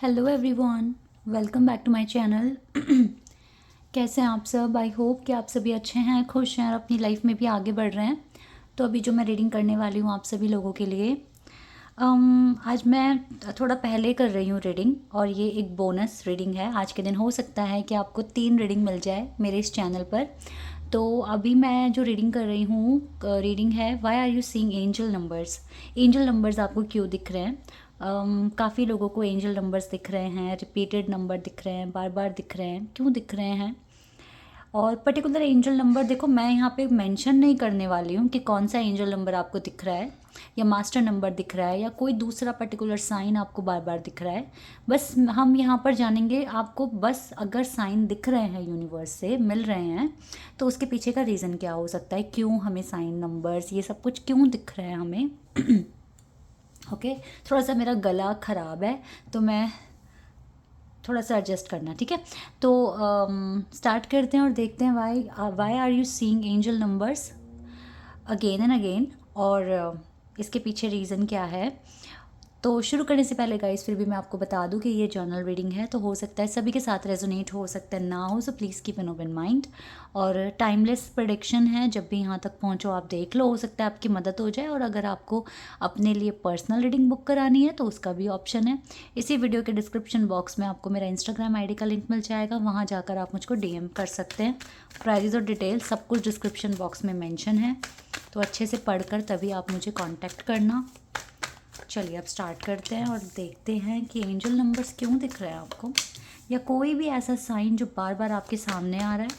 Hello everyone, welcome back to my channel. कैसे हैं आप सब? आई होप कि आप सभी अच्छे हैं, खुश हैं और अपनी लाइफ में भी आगे बढ़ रहे हैं। तो अभी जो मैं रीडिंग करने वाली हूँ आप सभी लोगों के लिए, आज मैं थोड़ा पहले कर रही हूँ रीडिंग, और ये एक बोनस रीडिंग है। आज के दिन हो सकता है कि आपको 3 रीडिंग मिल जाए मेरे इस चैनल पर। तो अभी मैं जो रीडिंग कर रही हूँ, रीडिंग है why are you seeing angel numbers. Angel numbers आपको क्यों दिख रहे हैं? काफ़ी लोगों को एंजल नंबर्स दिख रहे हैं, रिपीटेड नंबर दिख रहे हैं, बार बार दिख रहे हैं, क्यों दिख रहे हैं? और पर्टिकुलर एंजल नंबर देखो, मैं यहाँ पे मेंशन नहीं करने वाली हूँ कि कौन सा एंजल नंबर आपको दिख रहा है, या मास्टर नंबर दिख रहा है, या कोई दूसरा पर्टिकुलर साइन आपको बार बार दिख रहा है। बस हम यहाँ पर जानेंगे आपको, बस अगर साइन दिख रहे हैं यूनिवर्स से, मिल रहे हैं, तो उसके पीछे का रीज़न क्या हो सकता है, क्यों हमें साइन नंबर्स ये सब कुछ क्यों दिख रहे हैं हमें। ओके, थोड़ा सा मेरा गला ख़राब है तो मैं थोड़ा सा एडजस्ट करना, ठीक है। तो स्टार्ट करते हैं और देखते हैं why are you seeing angel numbers again and again, और इसके पीछे रीज़न क्या है। तो शुरू करने से पहले गाइस फिर भी मैं आपको बता दूं कि ये जर्नल रीडिंग है, तो हो सकता है सभी के साथ रेजोनेट हो सकता है ना हो, so please keep an open mind. और टाइमलेस प्रेडिक्शन है, जब भी यहाँ तक पहुँचो आप देख लो, हो सकता है आपकी मदद हो जाए। और अगर आपको अपने लिए पर्सनल रीडिंग बुक करानी है तो उसका भी ऑप्शन है। इसी वीडियो के डिस्क्रिप्शन बॉक्स में आपको मेरा इंस्टाग्राम ID का लिंक मिल जाएगा, वहाँ जाकर आप मुझको DM कर सकते हैं। प्राइजेज़ और डिटेल सब कुछ डिस्क्रिप्शन बॉक्स में मैंशन है, तो अच्छे से पढ़कर तभी आप मुझे कॉन्टैक्ट करना। चलिए अब स्टार्ट करते हैं और देखते हैं कि एंजल नंबर्स क्यों दिख रहे हैं आपको, या कोई भी ऐसा साइन जो बार बार आपके सामने आ रहा है।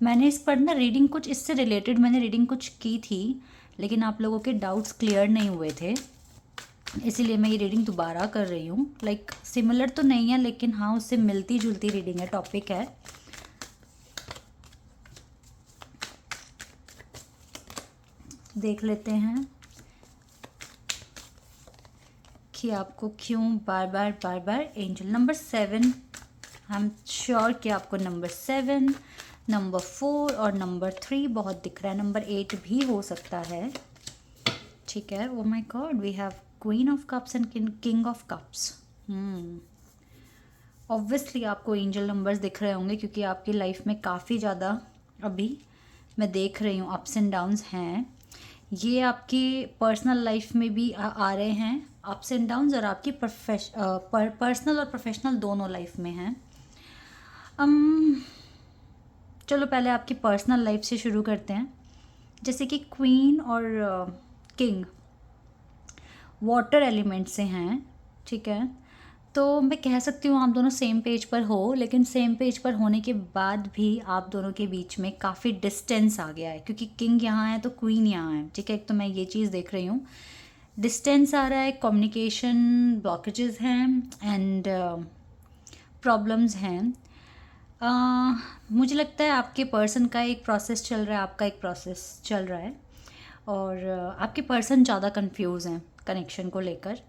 मैंने इस पर ना रीडिंग कुछ इससे रिलेटेड मैंने रीडिंग कुछ की थी, लेकिन आप लोगों के डाउट्स क्लियर नहीं हुए थे, इसीलिए मैं ये रीडिंग दोबारा कर रही हूँ। लाइक सिमिलर तो नहीं है, लेकिन हाँ उससे मिलती जुलती रीडिंग है, टॉपिक है। देख लेते हैं कि आपको क्यों बार बार angel number 7, I am sure कि आपको नंबर 7, नंबर 4 और नंबर 3 बहुत दिख रहा है। नंबर 8 भी हो सकता है, ठीक है। Oh my God, we have queen of cups and king of cups. Obviously आपको एंजल नंबर्स दिख रहे होंगे, क्योंकि आपकी लाइफ में काफ़ी ज़्यादा अभी मैं देख रही हूँ अप्स एंड डाउन्स हैं। ये आपकी पर्सनल लाइफ में भी आ रहे हैं अप्स एंड डाउन्स, और आपकी पर्सनल और प्रोफेशनल दोनों लाइफ में हैं। चलो पहले आपकी पर्सनल लाइफ से शुरू करते हैं। जैसे कि क्वीन और किंग वाटर एलिमेंट से हैं, ठीक है। तो मैं कह सकती हूँ आप दोनों सेम पेज पर हो, लेकिन सेम पेज पर होने के बाद भी आप दोनों के बीच में काफ़ी डिस्टेंस आ गया है, क्योंकि किंग यहाँ है तो क्वीन यहाँ है, ठीक है। एक तो मैं ये चीज़ देख रही हूँ, डिस्टेंस आ रहा है, कम्युनिकेशन ब्लॉकेजेस हैं एंड प्रॉब्लम्स हैं। मुझे लगता है आपके पर्सन का एक प्रोसेस चल रहा है, आपका एक प्रोसेस चल रहा है, और आपके पर्सन ज़्यादा कंफ्यूज हैं कनेक्शन को लेकर।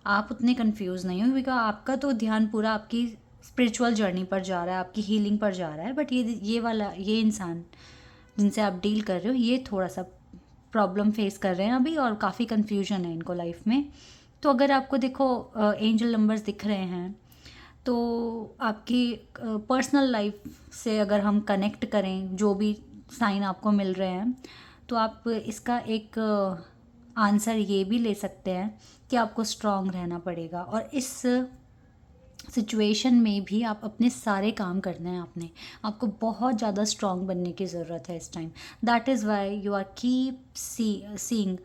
आप उतने कंफ्यूज नहीं हो, क्योंकि आपका तो ध्यान पूरा आपकी स्पिरिचुअल जर्नी पर जा रहा है, आपकी हीलिंग पर जा रहा है। बट ये इंसान जिनसे आप डील कर रहे हो, ये थोड़ा सा प्रॉब्लम फेस कर रहे हैं अभी, और काफ़ी कन्फ्यूजन है इनको लाइफ में। तो अगर आपको देखो एंजल नंबर्स दिख रहे हैं, तो आपकी पर्सनल लाइफ से अगर हम कनेक्ट करें, जो भी साइन आपको मिल रहे हैं, तो आप इसका एक आंसर ये भी ले सकते हैं कि आपको स्ट्रांग रहना पड़ेगा, और इस सिचुएशन में भी आप अपने सारे काम करने हैं। आपको बहुत ज़्यादा स्ट्रांग बनने की ज़रूरत है इस time. That is why you are keep seeing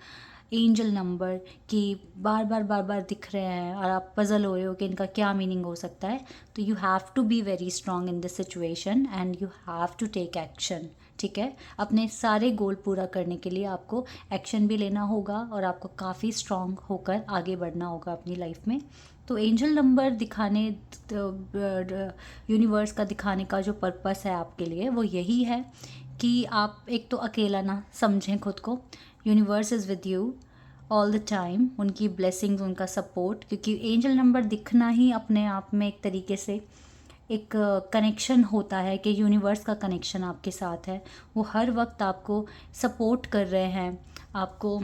angel number कि बार बार दिख रहे हैं, और आप पजल हो रहे हो कि इनका क्या मीनिंग हो सकता है। तो you have to be very strong in this situation and you have to take action, ठीक है। अपने सारे गोल पूरा करने के लिए आपको एक्शन भी लेना होगा, और आपको काफ़ी स्ट्रांग होकर आगे बढ़ना होगा अपनी लाइफ में। तो एंजल नंबर दिखाने, यूनिवर्स का दिखाने का जो पर्पस है आपके लिए, वो यही है कि आप एक तो अकेला ना समझें खुद को। Universe is with you all the time, उनकी ब्लेसिंग्स, उनका सपोर्ट, क्योंकि एंजल नंबर दिखना ही अपने आप में एक तरीके से एक कनेक्शन होता है कि यूनिवर्स का कनेक्शन आपके साथ है। वो हर वक्त आपको सपोर्ट कर रहे हैं, आपको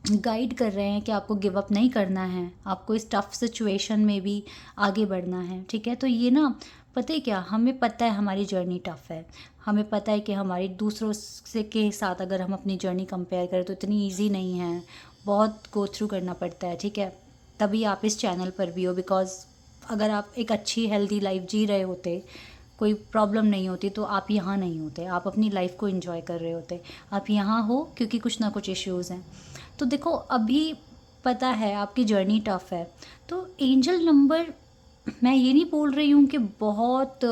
गाइड कर रहे हैं कि आपको गिव अप नहीं करना है, आपको इस टफ सिचुएशन में भी आगे बढ़ना है, ठीक है। तो ये ना, पता है क्या, हमें पता है हमारी जर्नी टफ है, हमें पता है कि हमारी दूसरों से के साथ अगर हम अपनी जर्नी कंपेयर करें तो इतनी ईजी नहीं है, बहुत गो थ्रू करना पड़ता है, ठीक है। तभी आप इस चैनल पर भी हो, बिकॉज अगर आप एक अच्छी हेल्दी लाइफ जी रहे होते, कोई प्रॉब्लम नहीं होती, तो आप यहाँ नहीं होते, आप अपनी लाइफ को एंजॉय कर रहे होते। आप यहाँ हो क्योंकि कुछ ना कुछ इश्यूज़ हैं। तो देखो, अभी पता है आपकी जर्नी टफ है, तो एंजल नंबर, मैं ये नहीं बोल रही हूँ कि बहुत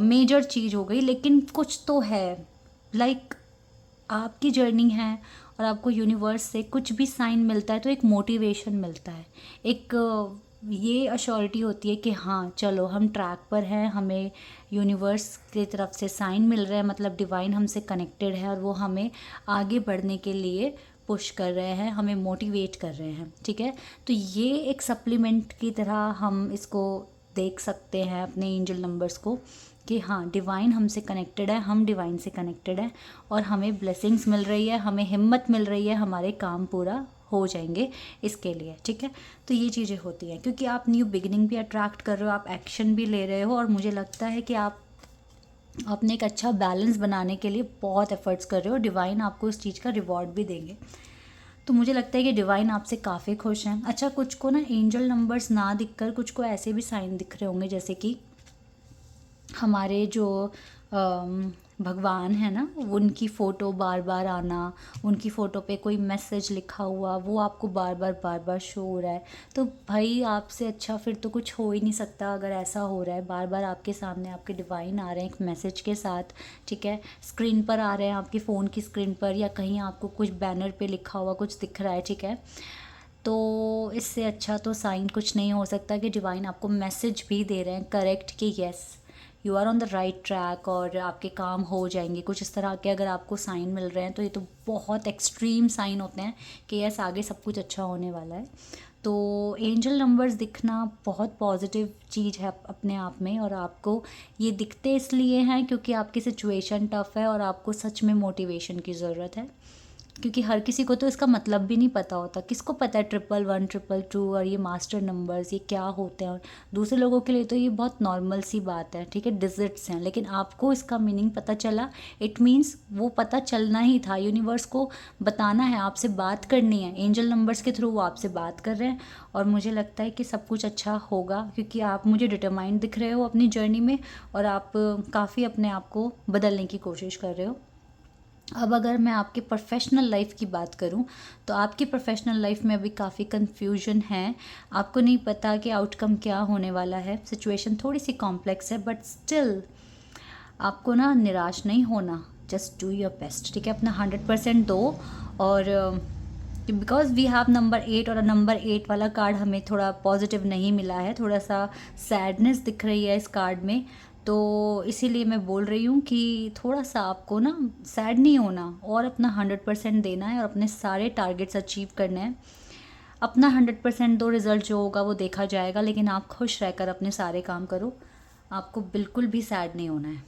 मेजर चीज़ हो गई, लेकिन कुछ तो है। लाइक आपकी जर्नी है और आपको यूनिवर्स से कुछ भी साइन मिलता है तो एक मोटिवेशन मिलता है, एक ये अश्योरिटी होती है कि हाँ चलो हम ट्रैक पर हैं, हमें यूनिवर्स की तरफ से साइन मिल रहा है, मतलब डिवाइन हमसे कनेक्टेड है और वो हमें आगे बढ़ने के लिए पुश कर रहे हैं, हमें मोटिवेट कर रहे हैं, ठीक है। तो ये एक सप्लीमेंट की तरह हम इसको देख सकते हैं अपने एंजल नंबर्स को, कि हाँ डिवाइन हमसे कनेक्टेड है, हम डिवाइन से कनेक्टेड हैं और हमें ब्लेसिंग्स मिल रही है, हमें हिम्मत मिल रही है, हमारे काम पूरा हो जाएंगे इसके लिए, ठीक है। तो ये चीज़ें होती हैं क्योंकि आप न्यू बिगिनिंग भी अट्रैक्ट कर रहे हो, आप एक्शन भी ले रहे हो, और मुझे लगता है कि आप अपने एक अच्छा बैलेंस बनाने के लिए बहुत एफर्ट्स कर रहे हो, डिवाइन आपको इस चीज़ का रिवॉर्ड भी देंगे। तो मुझे लगता है कि डिवाइन आपसे काफ़ी खुश हैं। अच्छा, कुछ को ना एंजल नंबर्स ना दिखकर कुछ को ऐसे भी साइन दिख रहे होंगे, जैसे कि हमारे जो भगवान है ना, उनकी फ़ोटो बार बार आना, उनकी फ़ोटो पे कोई मैसेज लिखा हुआ वो आपको बार बार शो हो रहा है। तो भाई आपसे अच्छा फिर तो कुछ हो ही नहीं सकता अगर ऐसा हो रहा है, बार बार आपके सामने आपके डिवाइन आ रहे हैं एक मैसेज के साथ, ठीक है। स्क्रीन पर आ रहे हैं, आपकी फ़ोन की स्क्रीन पर, या कहीं आपको कुछ बैनर पे लिखा हुआ कुछ दिख रहा है, ठीक है। तो इससे अच्छा तो साइन कुछ नहीं हो सकता कि डिवाइन आपको मैसेज भी दे रहे हैं करेक्ट, कि yes you are on the right track और आपके काम हो जाएंगे, कुछ इस तरह के अगर आपको साइन मिल रहे हैं तो ये तो बहुत एक्सट्रीम साइन होते हैं कि यस आगे सब कुछ अच्छा होने वाला है। तो एंजल नंबर्स दिखना बहुत पॉजिटिव चीज़ है अपने आप में, और आपको ये दिखते इसलिए हैं क्योंकि आपकी सिचुएशन टफ है और आपको सच में मोटिवेशन की ज़रूरत है। क्योंकि हर किसी को तो इसका मतलब भी नहीं पता होता, किसको पता है 111 222 और ये मास्टर नंबर्स ये क्या होते हैं, और दूसरे लोगों के लिए तो ये बहुत नॉर्मल सी बात है, ठीक है, डिजिट्स हैं, लेकिन आपको इसका मीनिंग पता चला, इट मीन्स वो पता चलना ही था, यूनिवर्स को बताना है, आपसे बात करनी है, एंजल नंबर्स के थ्रू वो आपसे बात कर रहे हैं। और मुझे लगता है कि सब कुछ अच्छा होगा क्योंकि आप मुझे डिटरमाइंड दिख रहे हो अपनी जर्नी में, और आप काफ़ी अपने आप को बदलने की कोशिश कर रहे हो। अब अगर मैं आपके प्रोफेशनल लाइफ की बात करूं, तो आपकी प्रोफेशनल लाइफ में अभी काफ़ी कन्फ्यूजन है, आपको नहीं पता कि आउटकम क्या होने वाला है, सिचुएशन थोड़ी सी कॉम्प्लेक्स है, बट स्टिल आपको ना निराश नहीं होना, जस्ट डू योर बेस्ट, ठीक है, अपना 100% दो। और बिकॉज वी हैव नंबर 8 और नंबर 8 वाला कार्ड हमें थोड़ा पॉजिटिव नहीं मिला है, थोड़ा सा सैडनेस दिख रही है इस कार्ड में, तो इसीलिए मैं बोल रही हूँ कि थोड़ा सा आपको ना सैड नहीं होना और अपना 100% देना है और अपने सारे टारगेट्स अचीव करने हैं। अपना 100% दो, रिज़ल्ट जो होगा वो देखा जाएगा, लेकिन आप खुश रहकर अपने सारे काम करो, आपको बिल्कुल भी सैड नहीं होना है।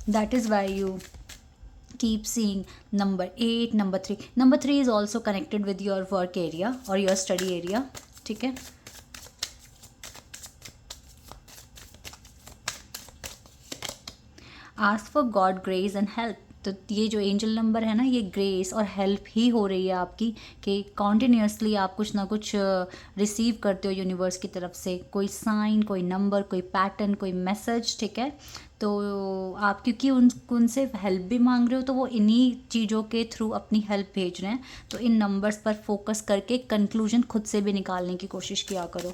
That is why you keep seeing number 8, number 3 is also connected with your work area or your study area, ठीक है। Ask for God grace and help, तो ये जो एंजल नंबर है ना, ये ग्रेस और हेल्प ही हो रही है आपकी, कि कॉन्टिन्यूसली आप कुछ ना कुछ रिसीव करते हो यूनिवर्स की तरफ से, कोई साइन, कोई नंबर, कोई पैटर्न, कोई मैसेज, ठीक है। तो आप क्योंकि उनसे हेल्प भी मांग रहे हो, तो वो इन्हीं चीज़ों के थ्रू अपनी हेल्प भेज रहे हैं, तो इन नंबर्स पर फोकस करके कंक्लूजन खुद से भी निकालने की कोशिश किया करो।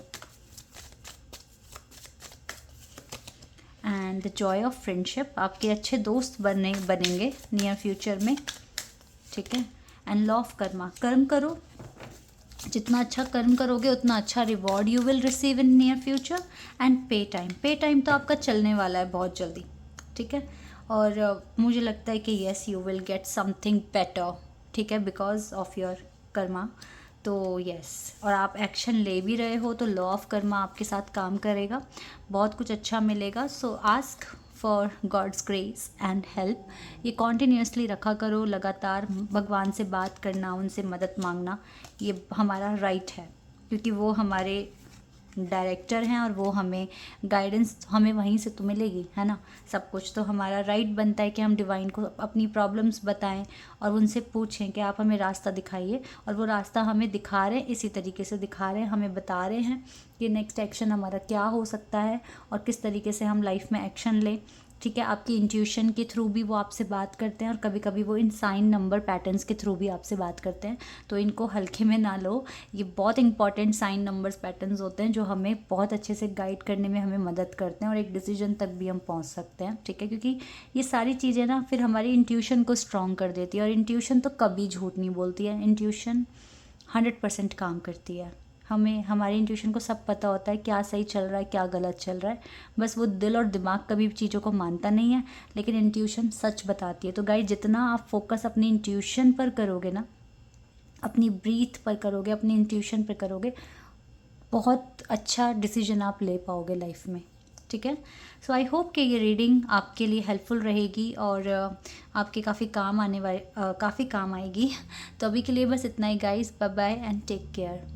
And the Joy of friendship, आपके अच्छे दोस्त बनेंगे नियर फ्यूचर में, ठीक है। एंड लॉ ऑफ कर्मा, कर्म करो, जितना अच्छा कर्म करोगे उतना अच्छा reward you will receive in near future. And पे टाइम तो आपका चलने वाला है बहुत जल्दी, ठीक है। और मुझे लगता है कि yes you will get something better, ठीक है, बिकॉज ऑफ योर कर्मा। तो यस, और आप एक्शन ले भी रहे हो तो लॉ ऑफ कर्मा आपके साथ काम करेगा, बहुत कुछ अच्छा मिलेगा। So ask for God's grace and help. ये कॉन्टीन्यूसली रखा करो, लगातार भगवान से बात करना, उनसे मदद मांगना, ये हमारा राइट है, क्योंकि वो हमारे डायरेक्टर हैं और वो हमें गाइडेंस हमें वहीं से तो मिलेगी, है ना। सब कुछ तो हमारा राइट बनता है कि हम डिवाइन को अपनी प्रॉब्लम्स बताएं और उनसे पूछें कि आप हमें रास्ता दिखाइए, और वो रास्ता हमें दिखा रहे हैं, इसी तरीके से दिखा रहे हैं, हमें बता रहे हैं कि नेक्स्ट एक्शन हमारा क्या हो सकता है और किस तरीके से हम लाइफ में एक्शन लें। ठीक है, आपकी इंट्यूशन के थ्रू भी वो आपसे बात करते हैं और कभी कभी वो इन साइन नंबर पैटर्न्स के थ्रू भी आपसे बात करते हैं, तो इनको हल्के में ना लो। ये बहुत इंपॉर्टेंट साइन नंबर्स पैटर्न्स होते हैं जो हमें बहुत अच्छे से गाइड करने में हमें मदद करते हैं और एक डिसीजन तक भी हम पहुंच सकते हैं। ठीक है, क्योंकि ये सारी चीज़ें ना फिर हमारी इंट्यूशन को स्ट्रॉन्ग कर देती है, और इंट्यूशन तो कभी झूठ नहीं बोलती है, इंट्यूशन 100% काम करती है। हमें हमारी इंट्यूशन को सब पता होता है क्या सही चल रहा है, क्या गलत चल रहा है, बस वो दिल और दिमाग कभी चीज़ों को मानता नहीं है, लेकिन इंट्यूशन सच बताती है। तो गाइस, जितना आप फोकस अपनी इंट्यूशन पर करोगे ना, अपनी ब्रीथ पर करोगे, अपनी इंट्यूशन पर करोगे, बहुत अच्छा डिसीजन आप ले पाओगे लाइफ में। ठीक है, सो आई होप कि ये रीडिंग आपके लिए हेल्पफुल रहेगी और आपके काफ़ी काम आएगी। तो अभी के लिए बस इतना ही guys, bye bye and take care.